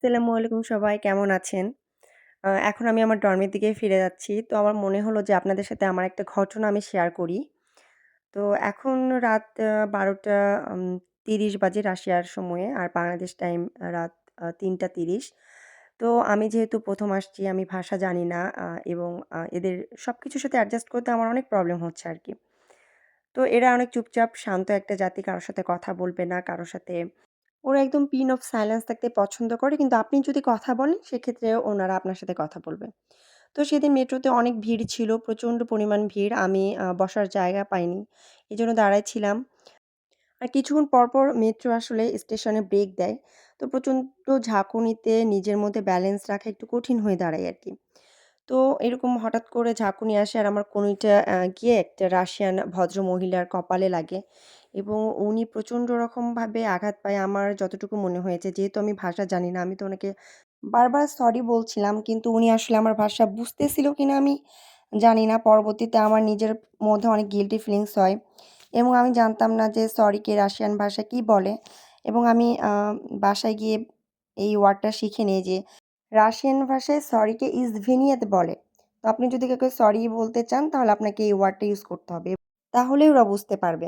আসসালামু আলাইকুম সবাই কেমন আছেন? এখন আমি আমার ডর্মের দিকে ফিরে যাচ্ছি। তো আমার মনে হলো যে আপনাদের সাথে আমার একটা ঘটনা আমি শেয়ার করি। তো এখন রাত ১২টা ৩০ বাজে রাশিয়ার সময়ে আর বাংলাদেশ টাইম রাত ৩টা ৩০। তো আমি যেহেতু ১ম আসছি আমি ভাষা জানি না এবং এদের সবকিছুর সাথে অ্যাডজাস্ট করতে আমার অনেক প্রবলেম হচ্ছে আরকি। তো এরা অনেক চুপচাপ শান্ত একটা জাতি, কারো সাথে কথা বলবে না, কারো সাথে ওরা একদম পিন অফ সাইলেন্স থাকতে পছন্দ করে। কিন্তু আপনি যদি কথা বলেন সেক্ষেত্রে ওনারা আপনার সাথে কথা বলবে। তো সেদিন মেট্রোতে অনেক ভিড় ছিল, প্রচণ্ড পরিমাণ ভিড়। আমি বসার জায়গা পাইনি। এজন্য দাঁড়ায় ছিলাম। আর কিছুক্ষণ পরপর মেট্রো আসলে স্টেশনে ব্রেক দেয়। তো প্রচণ্ড ঝাঁকুনিতে নিজের মধ্যে ব্যালেন্স রাখা একটু কঠিন হয়ে দাঁড়ায় আরকি। তো এরকম হঠাৎ করে ঝাঁকুনি আসে আর আমার কনুইটা গিয়ে একটা রাশিয়ান ভদ্রমহিলার কপালে লাগে এবং উনি প্রচণ্ড রকমভাবে আঘাত পায়। আমার যতটুকু মনে হয়েছে, যেহেতু আমি ভাষা জানি না, আমি তো ওনাকে বারবার সরি বলছিলাম, কিন্তু উনি আসলে আমার ভাষা বুঝতেছিল কিনা আমি জানি না। পরবর্তীতে আমার নিজের মধ্যে অনেক গিল্টি ফিলিংস হয় এবং আমি জানতাম না যে সরিকে রাশিয়ান ভাষায় কী বলে এবং আমি বাসায় গিয়ে এই ওয়ার্ডটা শিখে নিই যে রাশিয়ান ভাষায় সরিকে ইজভেনিয়াতে বলে। তো আপনি যদি কাউকে সরি বলতে চান তাহলে আপনাকে এই ওয়ার্ডটা ইউজ করতে হবে। তাহলেই ওরা বুঝতে পারবে।